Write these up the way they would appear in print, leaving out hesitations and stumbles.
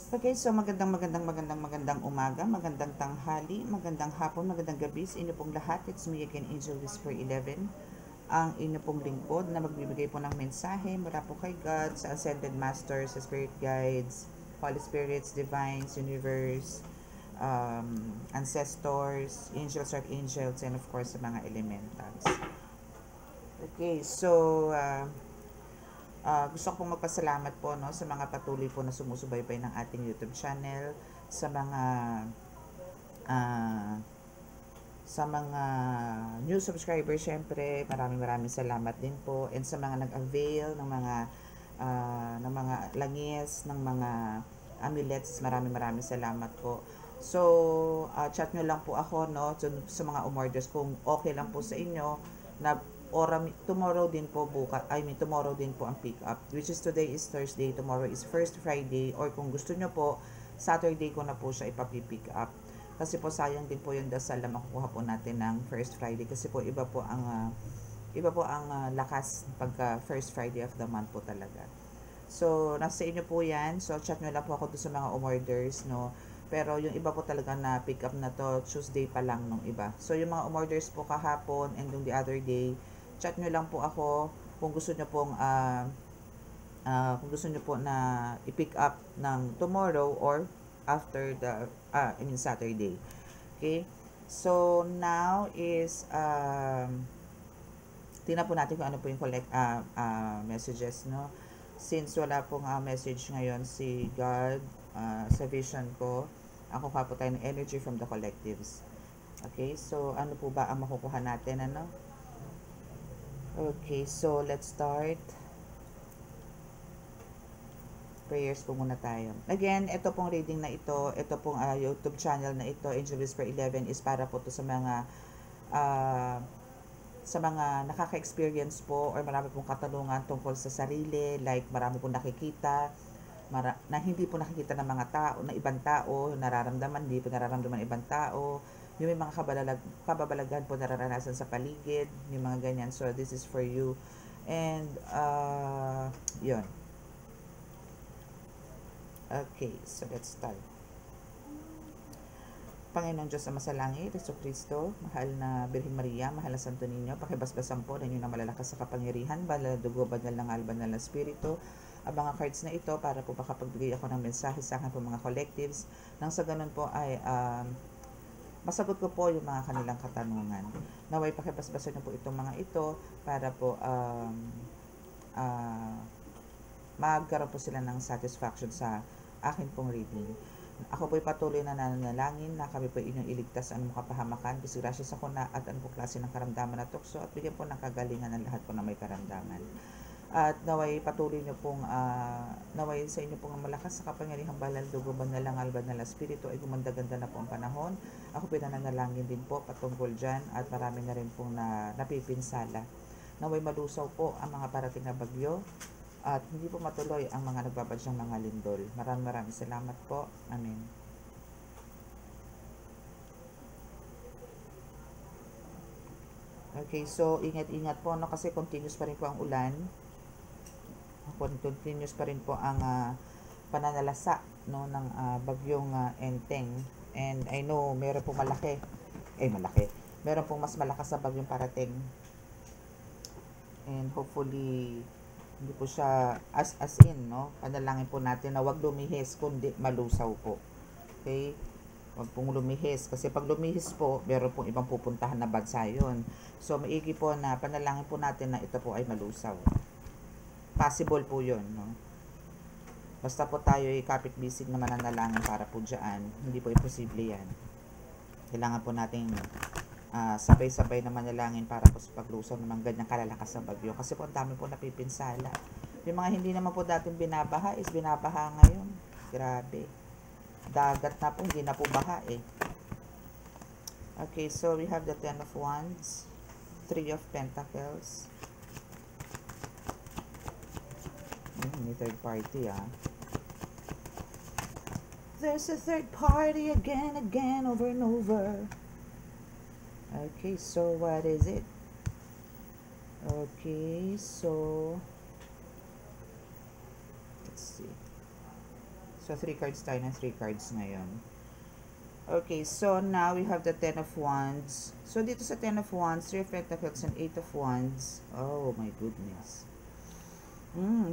Okay, so magandang umaga, magandang tanghali, magandang hapon, magandang gabi sa inyo pong lahat. It's me again, Angel Whisper 11, ang inyo pong lingkod na magbibigay po ng mensahe mula po kay God, sa Ascended Masters, sa Spirit Guides, Holy Spirits, Divines, Universe, Ancestors, Angels, Archangels, and of course sa mga Elementals. Okay, so gusto ko pong magpasalamat po, no, sa mga patuloy po na sumusubaybay ng ating YouTube channel, sa mga uh, new subscribers. Syempre maraming salamat din po, and sa mga nag-avail ng mga langis, ng mga amulets, maraming salamat po. So chat nyo lang po ako, no, sa mga umorders kung okay lang po sa inyo na tomorrow din po tomorrow din po ang pick up, which is today is Thursday, tomorrow is first Friday, or kung gusto nyo po Saturday ko na po siya ipapipick up, kasi po sayang din po yung dasal na makukuha po natin ng first Friday, kasi po iba po ang lakas pagka first Friday of the month po talaga. So nasa inyo po yan, so chat nyo lang po ako doon sa mga umorders, no. Pero yung iba po talaga na pick up na to Tuesday pa lang nung iba. So yung mga umorders po kahapon and yung the other day, chat nyo lang po ako kung gusto nyo pong na i-pick up ng tomorrow or after the Saturday. Okay? So now is tingnan po natin kung ano po yung messages, no? Since wala pong message ngayon si God sa vision ko, ako po tayo ng energy from the collectives. Okay? So ano po ba ang makukuha natin, ano? Okay, so let's start. Prayers po muna tayo. Again, ito pong reading na ito pong YouTube channel na ito, Angel Whisper 11, is para po to sa mga nakaka-experience po or marami pong katanungan tungkol sa sarili, like marami pong nakikita, na hindi po nakikita ng mga tao, na ibang tao, nararamdaman, hindi po nararamdaman ibang tao, yung may mga kababalaghan po nararanasan sa paligid, yung mga ganyan. So this is for you. And yun. Okay, so let's start. Panginoong Diyos na masalangit, Hesus Kristo, mahal na Birhen Maria, mahal na Santo Niño, pakibasbasan po na inyo na malalakas sa kapangyarihan, banal na dugo, banal ng alban na Espiritu, ang mga cards na ito para po makapagbigay ako ng mensahe sa akin po mga collectives, nang sa ganun po ay masagot ko po yung mga kanilang katanungan. Naway pakibasbasan niyo po itong mga ito para po magkaroon po sila ng satisfaction sa akin pong reading. Ako po'y patuloy na nananalangin na kami po inyong iligtas sa anumang kapahamakan, disgrasya sa kuna at anumang klase ng karamdaman na tukso, at bigyan po ng kagalingan ng lahat po na may karamdaman. At naway patuloy nyo pong naway sa inyo pong malakas sa kapangyarihang banal dugo, banal ng alban na Espiritu ay gumanda-ganda na po ang panahon. Ako pinananalangin din po patungkol dyan, at marami na rin pong napipinsala. Naway malusaw po ang mga parating na bagyo, at hindi po matuloy ang mga nagbabadyang mga lindol. Maraming salamat po. Amen. Okay, so ingat-ingat po, no, kasi continuous pa rin po ang ulan. Continuous pa rin po ang pananalasa, no, ng bagyong Enteng. And I know meron pong malaki. Meron pong mas malakas sa bagyong parating. And hopefully hindi po siya as in, no, panalangin po natin na wag lumihis kundi malusaw po. Okay, wag pong lumihis, kasi pag lumihis po meron pong ibang pupuntahan na bansa yun. So maigi po na panalangin po natin na ito po ay malusaw. Possible po yun, no? Basta po tayo ay kapit-bisig na mananalangin para po dyan, hindi po imposible yan. Kailangan po natin sabay-sabay na manalangin para po sa paglusaw ng ganyang kalalakas ng bagyo, kasi po ang dami po napipinsala. Yung mga hindi naman po dating binabaha is binabaha ngayon. Grabe, dagat na po, hindi na po baha eh. Okay, so we have the 10 of Wands, 3 of Pentacles, may third party there's a third party again, over and over. Okay, so what is it? Okay, so let's see. So, 3 cards tayo ng 3 cards ngayon. Okay, so now we have the Ten of Wands. So, dito sa Ten of Wands, 3 of Pentacles and 8 of Wands. Oh, my goodness.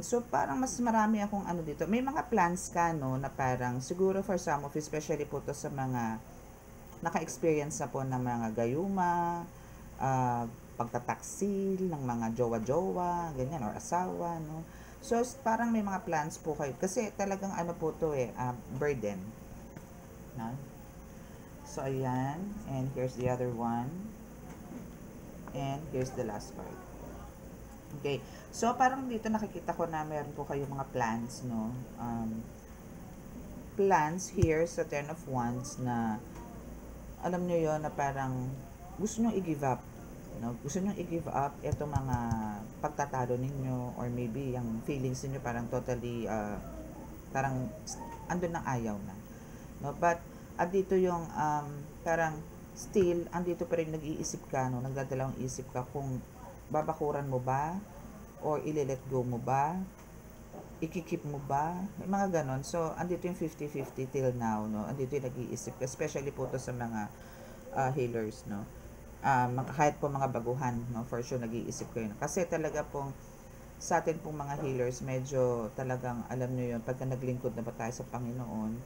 So, parang mas marami akong ano dito. May mga plans ka, no, na parang, siguro for some of you, especially po to sa mga naka-experience na po ng mga gayuma, pagtataksil ng mga jowa-jowa, ganyan, or asawa, no. So, parang may mga plans po kayo. Kasi talagang ano po to burden. No? So, ayan. And here's the other one. And here's the last card. Okay. So, parang dito nakikita ko na meron po kayo mga plans, no? Plans here sa Ten of Wands na alam nyo yon na parang gusto nyo i-give up. No? Gusto nyo i-give up itong mga pagtatalo ninyo or maybe yung feelings niyo parang totally parang andun ng ayaw na. No? But andito yung parang still andito pa rin nag-iisip ka, no? Nagdadalawang isip ka kung babakuran mo ba or i-let go mo ba, ikikip mo ba, may mga ganon. So andito yung 50-50 till now, no? Andito yung nag-iisip ka, especially po to sa mga healers, no? Kahit po mga baguhan, no? For sure nag-iisip kayo. Kasi talaga pong sa atin pong mga healers, medyo talagang alam nyo yun, pagka naglingkod na ba tayo sa Panginoon,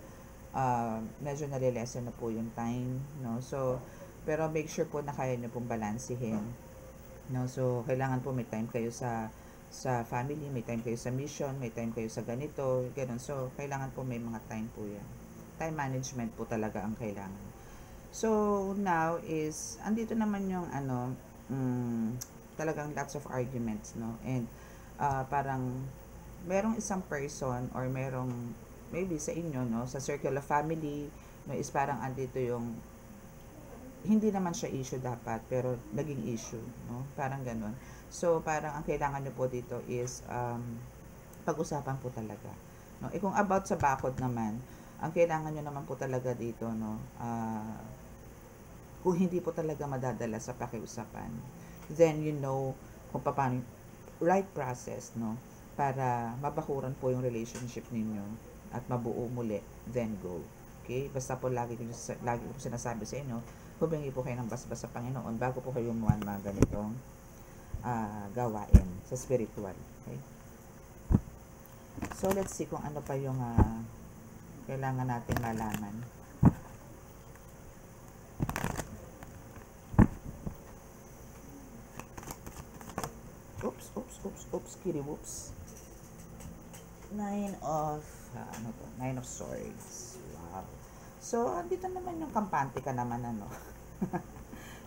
medyo nalilesen na po yung time, no? So, pero make sure po na kaya nyo pong balansihin, no? So, kailangan po may time kayo sa family, may time kayo sa mission, may time kayo sa ganito, ganun. So, kailangan po may mga time po yan. Time management po talaga ang kailangan. So, now is, andito naman yung talagang lots of arguments, no? And, parang, merong isang person or merong, maybe sa inyo, no? Sa circle of family, no? Is parang andito yung, hindi naman siya issue dapat, pero naging issue, no? Parang ganun. So, parang ang kailangan nyo po dito is, pag-usapan po talaga, no? Kung about sa bakod naman, ang kailangan nyo naman po talaga dito, no? Kung hindi po talaga madadala sa pakiusapan, then you know kung paano right process, no? Para mabakuran po yung relationship ninyo at mabuo muli, then go. Okay? Basta po lagi ko sinasabi sa inyo, humingi po kayo ng basbas sa Panginoon bago po kayo gumawa ng mga ganitong gawain sa spiritual. Okay? So, let's see kung ano pa yung kailangan natin malaman. Oops, kitty whoops. Nine of Swords. Wow. So, andito naman yung kampante ka naman, ano.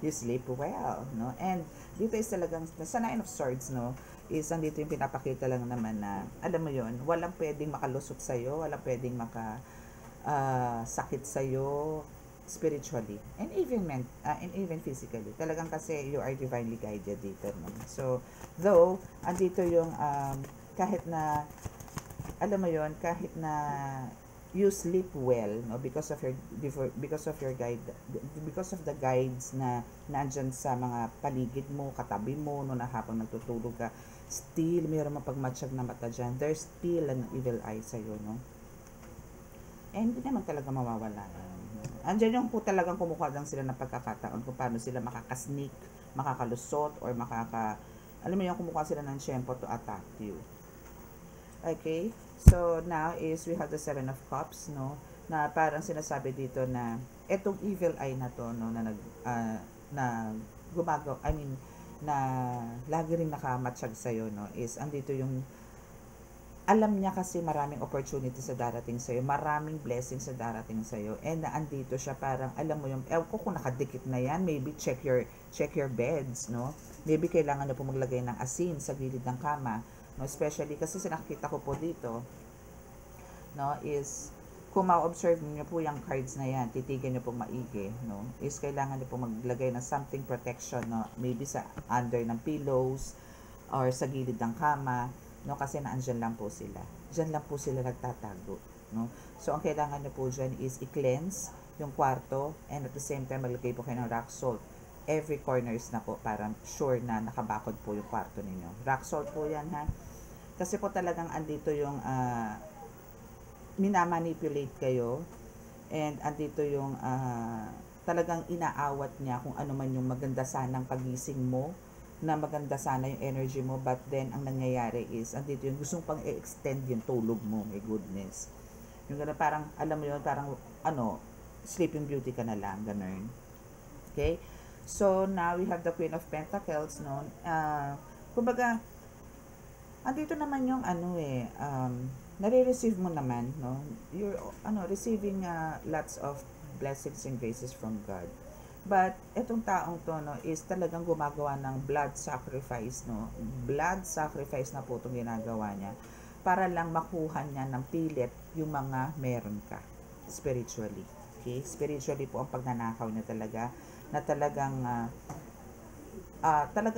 You sleep well, no? And dito is talagang sa Nine of Swords, no, is andito yung pinapakita lang naman na alam mo yon, walang pwedeng makalusot sa iyo, walang pwedeng sakit sa iyo spiritually and even physically. Talagang kasi you are divinely guided dito, no? So though andito yung kahit na alam mo yon, kahit na you sleep well, no, because of the guides na nandyan sa mga paligid mo, katabi mo, no, na habang nagtutulog ka, still mayroon mapagmatsyag na mata dyan, there's still an evil eye sa'yo, no? And hindi naman talaga mawawala. Andyan yung po talagang kumukuha lang sila ng pagkakataon kung paano sila makakasneak, makakalusot, or alam mo yung kumukuha sila ng tiyempo to attack you. Okay? So, now is we have the Seven of Cups, no? Na parang sinasabi dito na etong evil eye na to, no, na gumagaw, na lagi ring nakamatsyag sa'yo, no, is andito yung alam niya kasi maraming opportunity sa darating sa'yo, maraming blessings sa darating sa'yo, and andito siya parang, alam mo yung, ewan ko kung nakadikit na yan, maybe check your beds, no? Maybe kailangan na po maglagay ng asin sa gilid ng kama, no? Especially kasi sinakita ko po dito, no, is kung ma-observe niyo po yung cards na yan, titigan niyo po maigi, no, is kailangan niyo po maglagay ng something protection, no, maybe sa under ng pillows or sa gilid ng kama, no, kasi naandyan lang po sila. Diyan lang po sila nagtatago, no. So, ang kailangan niyo po dyan is i-cleanse yung kwarto, and at the same time, maglagay po kayo ng rock salt. Every corners na po, para sure na nakabakod po yung kwarto ninyo. Rock salt po yan, ha. Kasi po talagang andito yung minamanipulate kayo, and andito yung talagang inaawat niya kung ano man yung maganda sanang pagising mo, na maganda sana yung energy mo, but then ang nangyayari is andito yung gustong pang i-extend yung tulog mo. My goodness, yung gano'n, parang alam mo yun, parang sleeping beauty ka na lang, gano'n. Okay, so now we have the Queen of Pentacles, no. Kumbaga andito naman yung nare-receive mo naman, no? You're receiving lots of blessings and graces from God. But etong taong to, no, is talagang gumagawa ng blood sacrifice, no? Blood sacrifice na po itong ginagawa niya para lang makuha niya ng pilit yung mga meron ka spiritually. Okay? Spiritually po ang pagnanakaw niya talaga, na talagang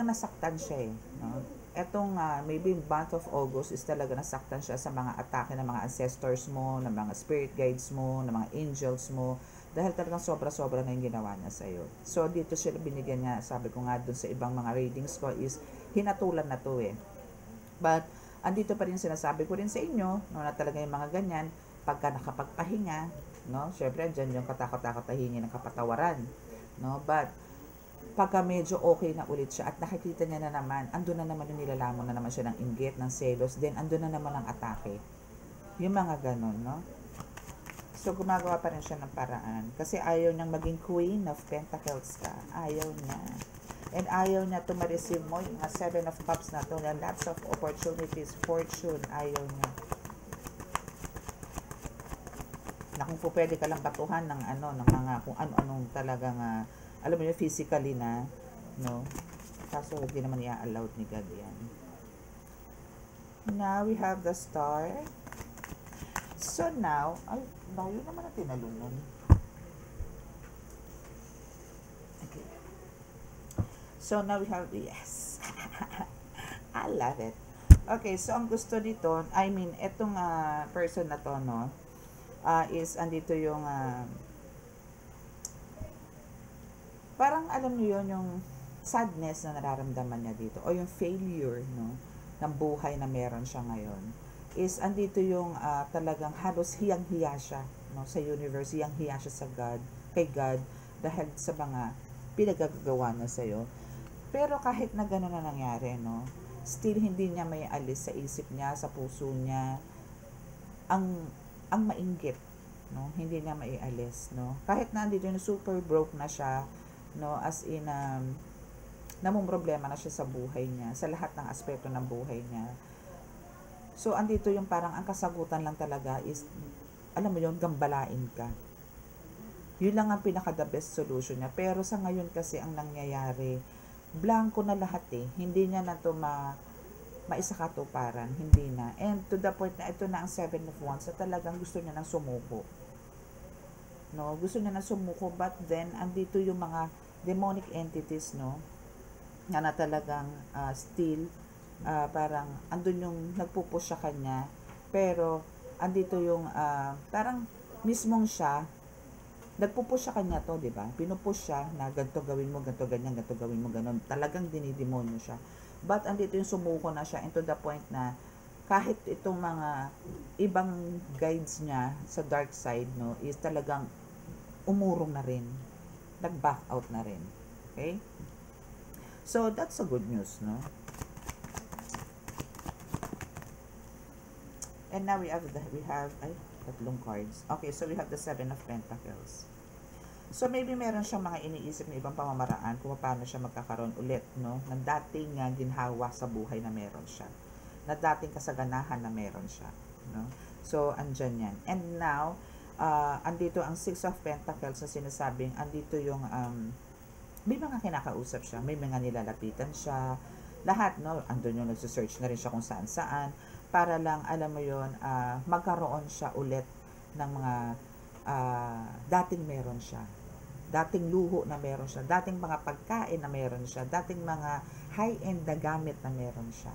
nasaktan siya, no? Etong maybe month of August is talaga nasaktan siya sa mga atake ng mga ancestors mo, ng mga spirit guides mo, ng mga angels mo, dahil talagang sobra-sobra na yung ginawa niya sa'yo. So, dito siya binigyan niya, sabi ko nga dun sa ibang mga readings ko, is hinatulan na to eh. But, andito pa rin sinasabi ko rin sa inyo, no, na talaga yung mga ganyan, pagka nakapagpahinga, no, syempre, dyan yung katakot-takot na hingi ng kapatawaran, no, but, pagka medyo okay na ulit siya at nakikita niya na naman, andun na naman yung nilalamon na naman siya ng inggit, ng selos, then andun na naman ang atake. Yung mga ganun, no? So, gumagawa pa rin siya ng paraan. Kasi ayaw niyang maging Queen of Pentacles ka. Ayaw niya. And ayaw niya to ma-receive mo yung 7 of Cups na to, na lots of opportunities, fortune. Ayaw niya. Na kung po pwede ka lang batuhan ng ng mga kung ano-anong talagang alam mo yun, physically na, no? Kaso hindi naman i-allowed ni God yan. Now, we have the Star. So now, ay, bayo naman ang tinalunan. Okay. So now we have, yes. I love it. Okay, so ang gusto dito, I mean, etong person na to, no, is andito yung parang alam niyo yun, yung sadness na nararamdaman niya dito, o yung failure, no, ng buhay na meron siya ngayon, is andito yung talagang halos hiyang-hiya siya, no, sa universe, hiyang-hiya siya sa God, kay God, dahil sa mga pinagagawa niya sa'yo. Pero kahit na gano'n na nangyari, no, still hindi niya may alis sa isip niya, sa puso niya, ang mainggit, no, hindi niya maialis, no, kahit na andito yung super broke na siya, no, as in namumroblema na siya sa buhay niya, sa lahat ng aspeto ng buhay niya. So andito yung parang ang kasagutan lang talaga is, alam mo yun, gambalain ka. Yun lang ang pinaka the best solution niya. Pero sa ngayon kasi ang nangyayari, blanco na lahat eh. Hindi niya na to maisakatuparan, hindi na. And to the point na ito na ang 7 of Wands, na talagang gusto niya nang sumuko. No, gusto niya nang sumuko, but then andito yung mga demonic entities, no, na talagang still parang andun yung nagpupush sa kanya, pero andito yung parang mismong siya nagpupush sa kanya to, di ba? Pinupush siya na ganito gawin mo, ganito ganyan, ganito gawin mo, ganon. Talagang dinidemonyo siya. But andito yung sumuko na siya, and to the point na kahit itong mga ibang guides niya sa dark side, no, is talagang umurong na rin. Nag-back out na rin. Okay? So, that's a good news, no? And now we have tatlong cards. Okay, so we have the 7 of Pentacles. So, maybe meron siyang mga iniisip na ibang pamamaraan kung paano siya magkakaroon ulit, no? Na dating ginhawa sa buhay na meron siya. Na dating kasaganahan na meron siya, no? So, andyan yan. And now, andito ang 6 of Pentacles na sinasabing, andito yung, may mga kinakausap siya, may mga nilalapitan siya, lahat, no? Andun yung nagsisearch na rin siya kung saan-saan, para lang, alam mo yun, magkaroon siya ulit ng mga dating meron siya. Dating luho na meron siya. Dating mga pagkain na meron siya. Dating mga high-end na gamit na meron siya.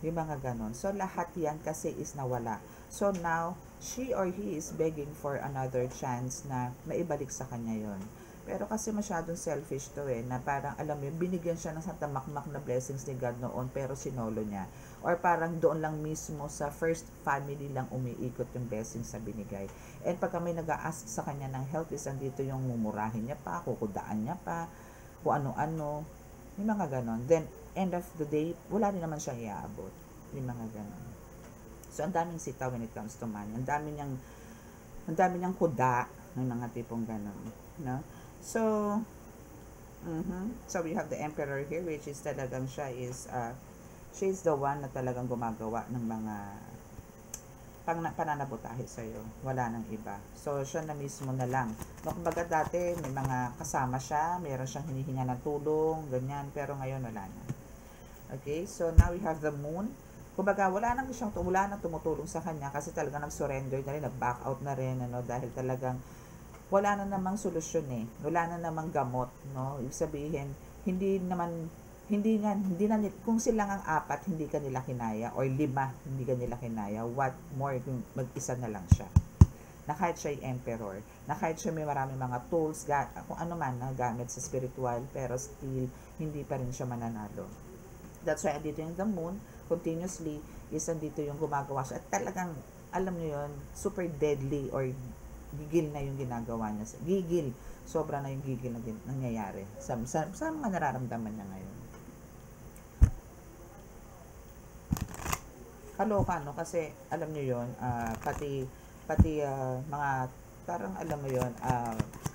Yung mga ganon. So, lahat yan kasi is nawala. So, now, she or he is begging for another chance na maibalik sa kanya yon. Pero kasi masyadong selfish to eh, na parang alam mo yun, binigyan siya ng santamakmak na blessings ni God noon, pero sinolo niya. or parang doon lang mismo sa first family lang umiikot yung blessing sa binigay. And pagka may nag-a-ask sa kanya ng help, is andito yung mumurahin niya pa, kukudaan niya pa, kung ano-ano, yung mga ganon. Then, end of the day, wala rin naman siyang iaabot. Yung mga ganon. So, ang daming sitaw when it comes to money. Ang dami niyang kuda, ng mga tipong ganon. No? So, so we have the emperor here, which is talagang she's the one na talagang gumagawa ng mga pananabutahe sa'yo. Wala nang iba. So, siya na mismo na lang. No, kumbaga dati, may mga kasama siya, meron siyang hinihinga ng tulong, ganyan, pero ngayon wala na. Okay, so now we have the moon. Kumbaga, wala nang tumutulong sa kanya kasi talagang nag-surrender na rin, nag-back out na rin, dahil talagang wala na namang solusyon wala na namang gamot, no? Ibig sabihin, hindi na, kung silang ang 4, hindi kanila kinaya, or 5, hindi kanila kinaya, what more kung mag-isa na lang siya. Na kahit siya ay emperor, na kahit siya may maraming mga tools, kung ano man na gamit sa spiritual, pero still, hindi pa rin siya mananalo. That's why andito yung the moon, continuously, is andito yung gumagawa siya. At talagang, alam niyo yun, super deadly or gigil na yung ginagawa niya. Gigil. Sobra na yung gigil na nangyayari sa mga nararamdaman niya ngayon. Kaloka, no? Kasi, alam niyo yun, pati mga, parang alam mo yun,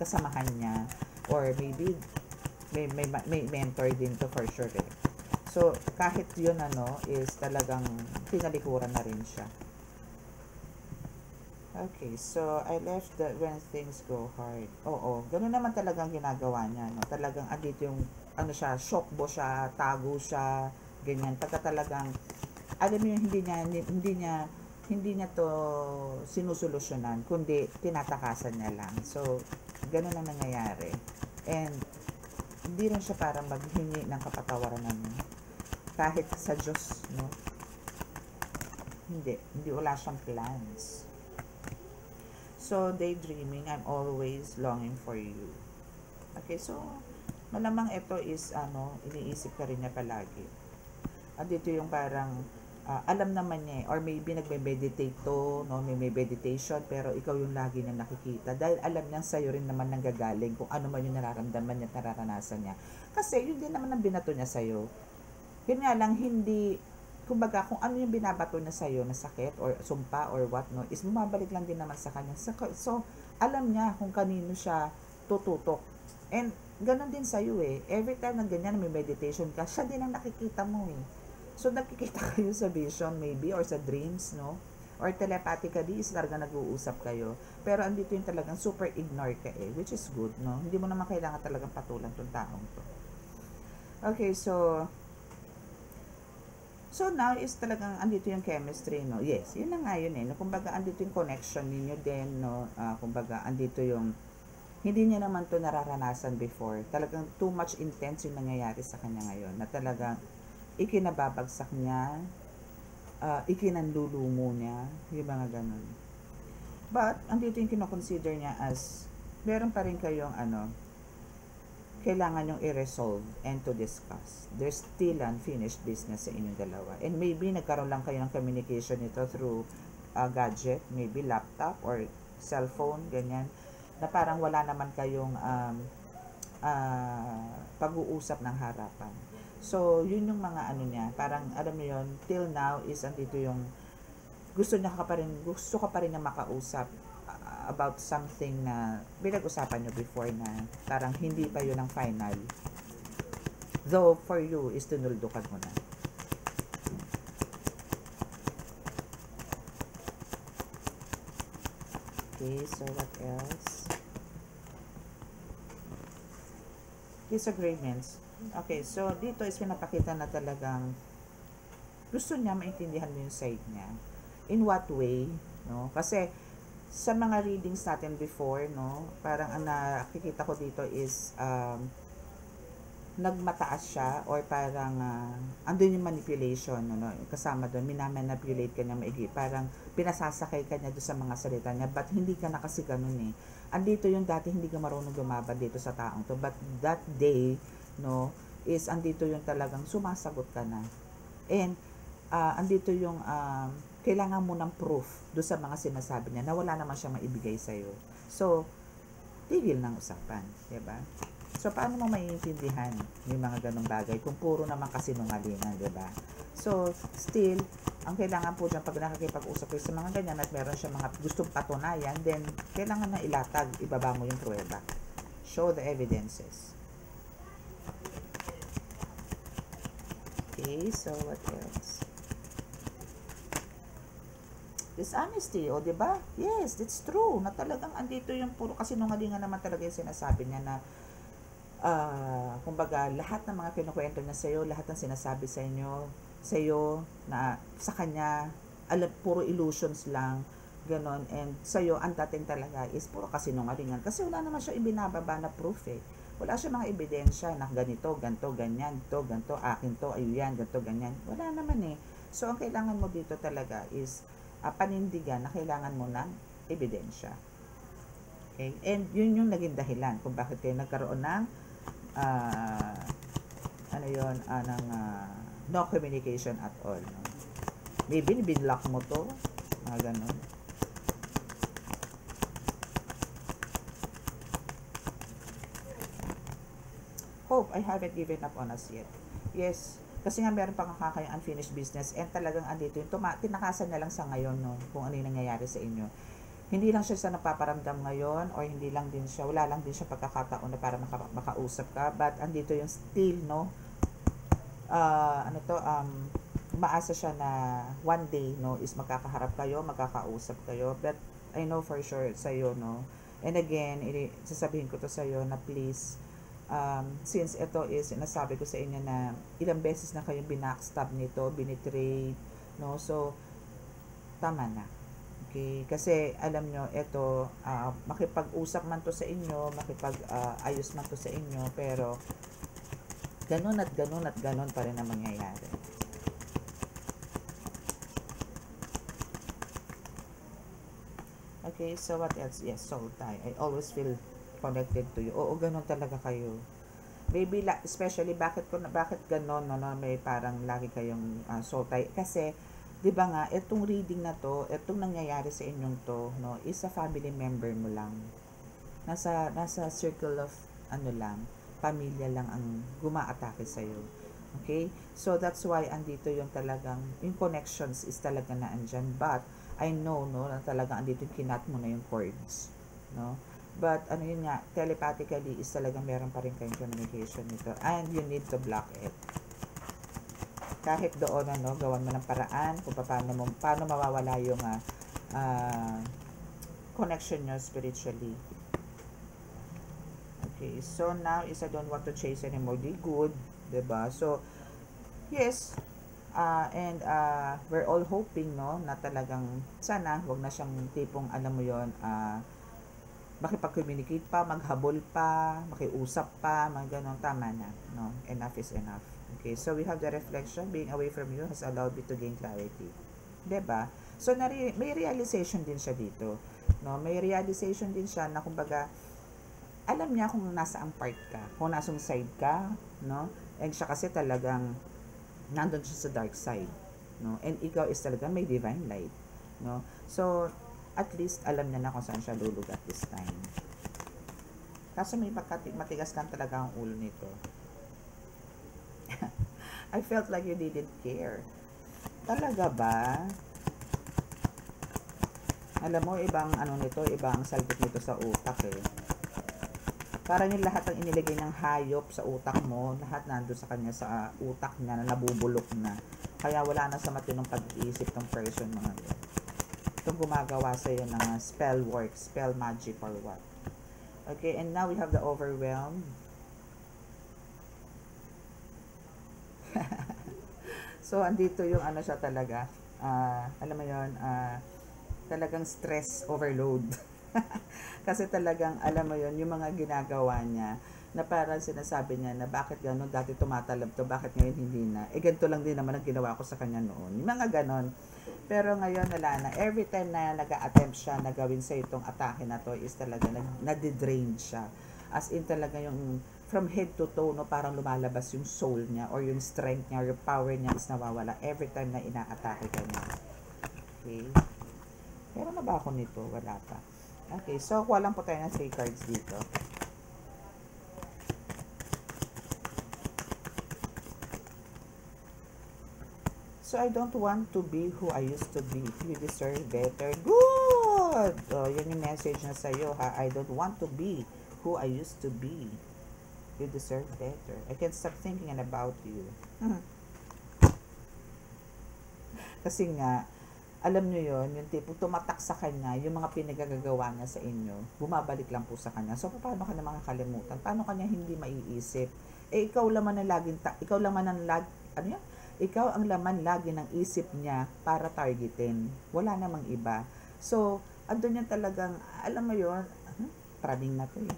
kasamahan niya, or maybe, may mentor din to for sure So, kahit yun is talagang tinalikuran na rin siya. Okay, so I left that when things go hard. Oo, ganoon naman talagang ginagawa niya, no? Talagang andito yung, siya, shockbo siya, tago siya, ganyan. Talagang, alam mo yung hindi niya to sinusolusyonan, kundi tinatakasan niya lang. So, ganoon ang nangyayari. And, hindi rin siya parang maghingi ng kapatawaran kahit sa Diyos, no? Hindi wala siyang plans. So, daydreaming, I'm always longing for you. Okay, so, malamang ito is, iniisip ka rin niya palagi. At dito yung parang, alam naman niya, or maybe nagme-meditate to, no? May meditation, pero ikaw yung lagi niya nakikita. Dahil alam niya sa'yo rin naman nanggagaling kung ano man yung nararamdaman niya at nararanasan niya. Kasi, yun din naman ang binato niya sa'yo. Yun nga lang, hindi, kumbaga, kung ano yung binabato niya sa'yo na sakit or sumpa or what, no, is bumabalik lang din naman sa kanya. So, alam niya kung kanino siya tututok. And, ganun din sa'yo Every time na ganyan, may meditation ka, siya din ang nakikita mo So, nakikita kayo sa vision maybe or sa dreams, no? Or telepathically, is talaga nag-uusap kayo. Pero andito yung talagang super ignore ka which is good, no? Hindi mo naman kailangan talagang patulan tong taong to. Okay, so now is talagang andito yung chemistry, no? Yes, yun na nga yun no? Kumbaga, andito yung connection ninyo din, no? Kumbaga, andito yung, hindi niya naman to nararanasan before. Talagang too much intense yung nangyayari sa kanya ngayon, na talagang ikinababagsak niya, ikinanlulumo niya, yung mga ganun. But, andito yung kinoconsider niya as, meron pa rin kayong, kailangan yung i-resolve and to discuss. There's still unfinished business sa inyong dalawa. And maybe nagkaroon lang kayo ng communication nito through gadget, maybe laptop or cellphone, ganyan, na parang wala naman kayong pag-uusap ng harapan. So, yun yung mga niya, parang alam mo yun, till now is andito yung gusto ka pa rin na makausap about something na pinag-usapan nyo before na parang hindi pa yun ang final. Though, for you, is tinuldukan mo na. Okay, so what else? Disagreements. Okay, so dito is pinapakita na talagang gusto niya maintindihan mo yung side niya. In what way? No? Kasi, sa mga readings natin before, no, parang ang nakikita ko dito is nagmataas siya or parang andun yung manipulation, no, kasama doon, minamanipulate ka niya maigi, parang pinasasakay ka niya doon sa mga salita niya, but hindi ka na kasi ganun andito yung dati hindi ka marunong lumaban dito sa taong to, but that day, no, is andito yung talagang sumasagot ka na. And andito yung kailangan mo ng proof do sa mga sinasabi niya na wala naman siyang maibigay sa'yo. So, tigil ng usapan, di ba? So, paano mo maiintindihan yung mga ganong bagay kung puro naman kasinungalingan, di ba? So, still, ang kailangan po dyan pag nakakipag-usap kayo sa mga ganyan at meron siya mga gustong patunayan, then kailangan na ilatag, ibaba mo yung pruweba. Show the evidences. Okay, so what else? Dishonesty, o, di ba? Yes, that's true. Na talagang andito yung puro kasinungalingan naman talaga yung sinasabi niya na kumbaga, lahat ng mga kinukwento niya sa'yo, lahat ng sinasabi sa'yo, na sa kanya, puro illusions lang, ganon, and sa'yo, ang dating talaga is puro kasinungalingan. Kasi wala naman siya ibinababa na proof eh. Wala siya mga ebidensya na ganito, ganto, ganyan, ganto, akin to, ayun, ganto, ganyan. Wala naman eh. So, ang kailangan mo dito talaga is panindigan na kailangan mo ng ebidensya. Okay? And yun yung naging dahilan kung bakit kayo nagkaroon ng no communication at all. No? Maybe binlock mo to, mga ganun. Hope, I haven't given up on us yet. Yes, kasi nga meron pang kayong unfinished business and talagang andito yung tinakasan na lang sa ngayon, no, kung ano yung nangyayari sa inyo. Hindi lang siya sa napaparamdam ngayon or hindi lang din siya, wala lang din siya pagkakataon na para makausap ka, but andito yung still, no, maasa siya na one day, no, is magkakaharap kayo, magkakausap kayo, but I know for sure sa'yo, no, and again, sasabihin ko to sa'yo na please, since ito is, nasabi ko sa inyo na ilang beses na kayong binackstab nito, binitray, no, so, tama na. Okay, kasi alam nyo, ito, makipag-usap man to sa inyo, makipag-ayos man to sa inyo, pero ganun at ganun at ganun pa rin ang mangyayari. Okay, so what else? Yes, soul tie. I always feel connected to you. Oo, ganun talaga kayo. Maybe, especially, bakit ganun, no, may parang lagi kayong soul tie? Kasi, di ba nga, itong reading na to, itong nangyayari sa inyong to, no, is a family member mo lang. Nasa circle of, pamilya lang ang gumaatake sa'yo. Okay? So, that's why andito yung talagang, yung connections is talaga na andyan. But, I know, no, na talaga andito yung kinat mo na yung cords. No? But, yun nga, telepathically is talagang meron pa rin kayong communication nito. And you need to block it. Kahit doon, gawan mo ng paraan kung paano mawawala yung connection nyo spiritually. Okay, so now is I don't want to chase anymore the good, diba? So, yes, and we're all hoping, no, na talagang sana wag na siyang tipong, alam mo yon, makipag-communicate pa, maghabol pa, makiusap pa, mga ganon, tama na, no? Enough is enough. Okay, so we have the reflection, being away from you has allowed me to gain clarity. Diba? So, may realization din siya dito, no? May realization din siya na, kumbaga, alam niya kung nasa ang part ka, kung nasang side ka, no? And siya kasi talagang nandun siya sa dark side, no? And ikaw is talagang may divine light, no? So, at least alam niya na kung saan siya lulugat this time. Kaso may matigas kan talaga ang ulo nito. I felt like you didn't care. Talaga ba? Alam mo, ibang ibang salbit nito sa utak eh. Parang yung lahat ng inilagay ng hayop sa utak mo, lahat nandun sa kanya sa utak niya na nabubulok na. Kaya wala na sa matinong pag-iisip ng person mga yun. Itong gumagawa sa iyo ng spell work, spell magic or what. Okay, and now we have the overwhelmed. So, andito yung siya talaga. Alam mo yun, talagang stress overload. Kasi talagang, alam mo yon, yung mga ginagawa niya, na parang sinasabi niya na bakit gano'n, dati tumatalab to, bakit ngayon hindi na. Ganito lang din naman ang ginawa ko sa kanya noon. Yung mga ganon. Pero ngayon, wala na. Every time na nag-a-attempt siya na gawin sa itong atake na to, is talaga nadidrain siya. As in talaga yung from head to toe, no, parang lumalabas yung soul niya or yung strength niya or yung power niya is nawawala every time na ina-atake ka niya. Okay. Meron na ba ako nito? Wala pa. Okay, so kuha lang po tayo ng 3 cards dito. So, I don't want to be who I used to be. You deserve better. Good! Oh, yan yung message na sa'yo, ha? I don't want to be who I used to be. You deserve better. I can't stop thinking about you. Kasi nga, alam nyo yon, yung tipo tumatak sa kanya, yung mga pinagagagawa niya sa inyo, bumabalik lang po sa kanya. So, paano ka na makakalimutan? Paano kanya hindi maiisip? Eh, ikaw laman ang laging, ikaw laman ang ano yan? Ikaw ang laman lagi ng isip niya para targetin. Wala namang iba. So, andun yan talagang, alam mo yun, praning na to eh.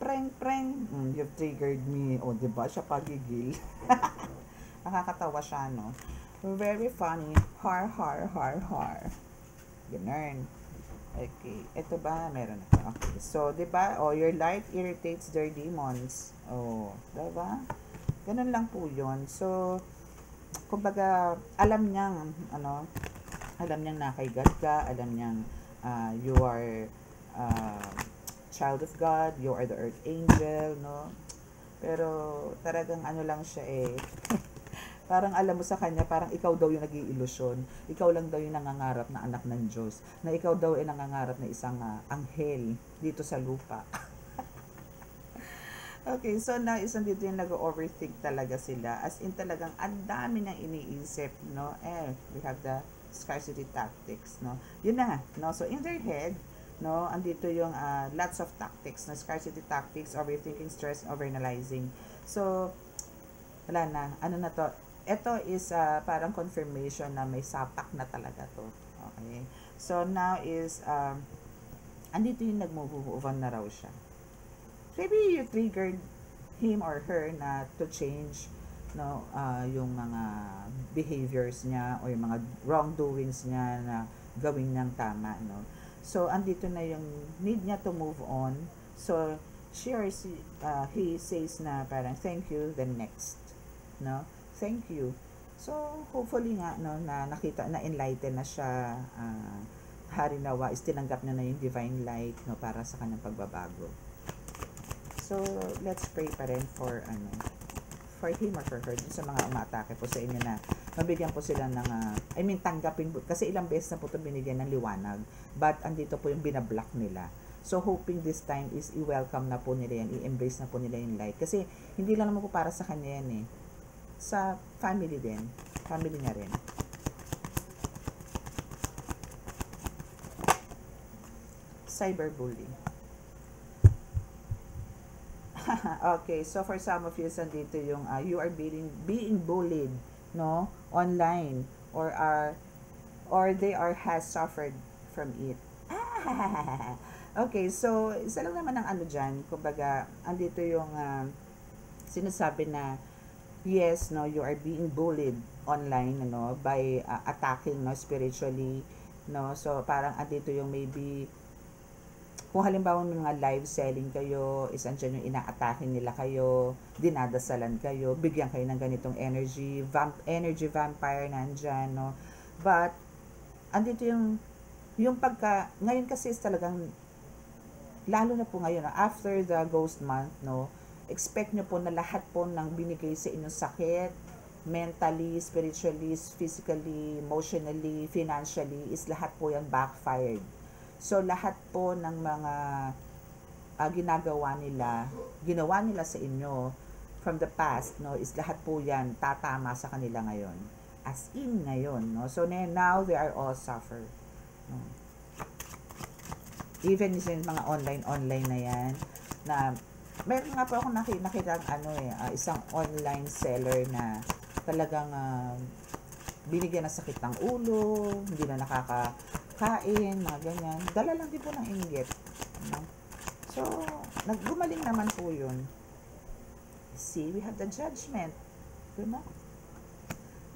Prank. You've triggered me. O, diba? Siya pagigil. Nakakatawa siya, no? Very funny. Har. Ganun. Okay. Ito ba? Meron na. Okay. So, diba? Oh, your light irritates their demons. Oh, diba? Ganun lang po yun. So, kumbaga, alam niyang nakay God ka, alam niyang you are child of God, you are the earth angel, no? Pero, talagang lang siya eh. Parang alam mo sa kanya, parang ikaw daw yung nag-iilusyon. Ikaw lang daw yung nangangarap na anak ng Diyos. Na ikaw daw ay nangangarap na isang anghel dito sa lupa. Okay, so now isang dito yung nag-overthink talaga sila. As in talagang ang dami nang iniisip, no? We have the scarcity tactics, no? Yun na nga, no? So in their head, no, andito yung lots of tactics, no? Scarcity tactics, overthinking, stress, overanalyzing. So, wala na. Ano na to? Ito is parang confirmation na may sapak na talaga to. Okay? So now is, andito yung nag-move on na raw siya. Maybe you triggered him or her na to change, no, yung mga behaviors niya or yung mga wrongdoings niya na gawin niyang tama, no. So andito na yung need niya to move on. So she or he says na parang thank you, then next, no, thank you. So hopefully nga, no, na nakita na enlighten na siya, harinawa is tinanggap na yung divine light, no, para sa kanyang pagbabago. So, let's pray pa rin for him or for her, sa mga umatake po sa inyo na mabigyan po sila ng, tanggapin po, kasi ilang beses na po ito binigyan ng liwanag, but andito po yung binablock nila. So, hoping this time is i-welcome na po nila yan, i-embrace na po nila yung light. Kasi, hindi lang naman po para sa kanya yan eh. Sa family din. Family niya rin. Cyberbullying. Okay, so for some of you, sandito yung you are being bullied, no, online, or they has suffered from it. Okay, so isa lang naman ang dyan, kumbaga, andito yung sinasabi na yes, no, you are being bullied online, no, by attacking, no, spiritually, no. So parang andito yung maybe kung halimbawa may mga live selling kayo, is andyan yung ina-atake nila kayo, dinadasalan kayo, bigyan kayo ng ganitong energy, energy vampire nandyan, no? But, andito yung ngayon kasi is talagang, lalo na po ngayon, no? After the ghost month, no? Expect nyo po na lahat po ng binigay sa inyong sakit, mentally, spiritually, physically, emotionally, financially, is lahat po yan backfired. So, lahat po ng mga ginawa nila sa inyo from the past, no, is lahat po yan tatama sa kanila ngayon. As in ngayon, no. So, now they are all suffer. No? Even yung mga online na yan, na meron nga po ako nakita isang online seller na talagang binigyan ng sakit ng ulo, hindi na nakakain, mga ganyan. Dala lang din po ng inggit. No? So, gumaling naman po yun. See, we have the judgment. Diba?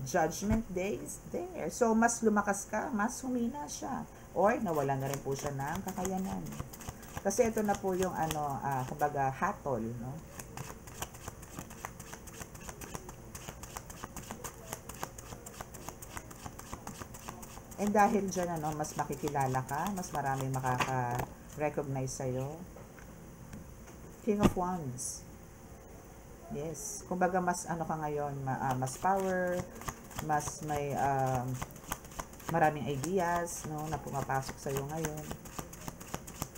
Judgment day is there. So, mas lumakas ka, mas humina siya. Or, nawala na rin po siya ng kakayanan. Kasi ito na po yung ano, kumbaga hatol, no? And dahil dyan, ano, mas makikilala ka, mas marami makaka-recognize sa'yo. King of Wands. Yes. Kumbaga, mas ano ka ngayon, mas power, mas may maraming ideas, no, na pumapasok sa'yo ngayon.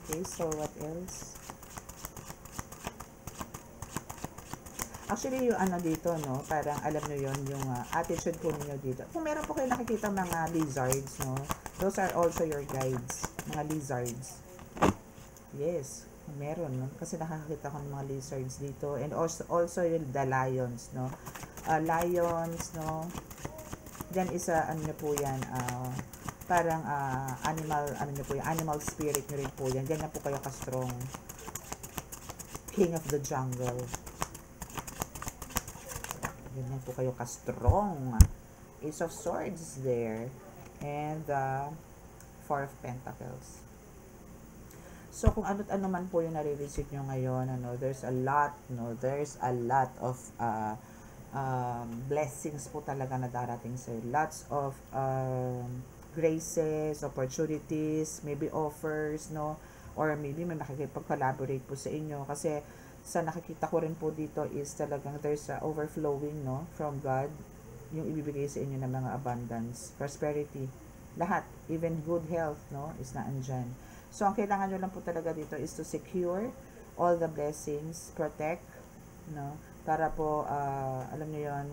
Okay, so what else? Actually, yung ano dito, no, parang alam nyo yon yung attitude po ninyo dito. Kung meron po kayo nakikita mga lizards, no, those are also your guides, mga lizards. Yes, meron, no? Kasi nakakita ko ng mga lizards dito. And also yung the lions, no. Lions, no. Then isa, ano nyo po yan, parang animal, ano nyo po yan, animal spirit nyo rin po yan. Ganyan po kayo ka-strong. King of the jungle. Ganyan po kayo ka-strong. Ace of Swords is there. And Four of Pentacles. So, kung ano't ano man po yung nare-receive nyo ngayon, ano, there's a lot, no? There's a lot of blessings po talaga na darating sa'yo. Lots of graces, opportunities, maybe offers, no? Or maybe may makikipag-collaborate po sa inyo. Kasi, sa nakikita ko rin po dito is talagang there's a overflowing, no, from God, yung ibibigay sa inyo ng mga abundance, prosperity, lahat, even good health, no, is na andyan. So, ang kailangan nyo lang po talaga dito is to secure all the blessings, protect, no, para po, alam nyo yon,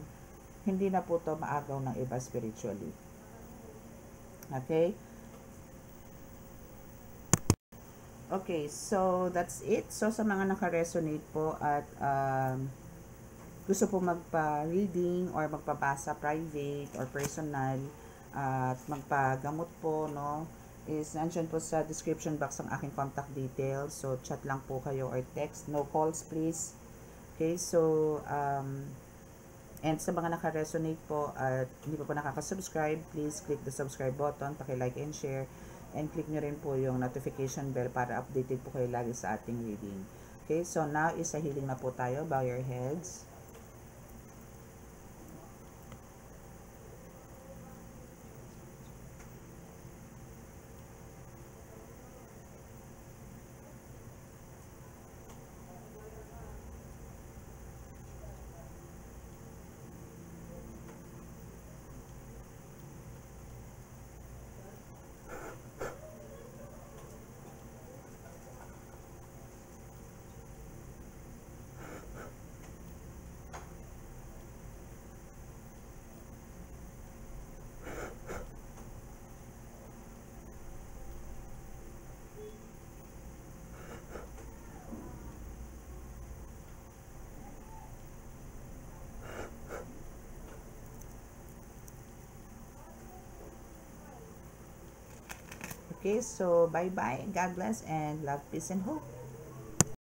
hindi na po to maagaw ng iba spiritually. Okay? Okay, so that's it. So sa mga naka-resonate po at gusto po magpa-reading or magpabasa private or personal at magpagamot po, no, is nandiyan po sa description box ang aking contact details. So chat lang po kayo or text. No calls please. Okay, so and sa mga naka-resonate po at hindi pa po nakaka-subscribe, please click the subscribe button, paki-like and share. And click nyo rin po yung notification bell para updated po kayo lagi sa ating reading. Okay, so now is a healing na po tayo. Bow your heads. Okay, so bye-bye. God bless and love, peace, and hope.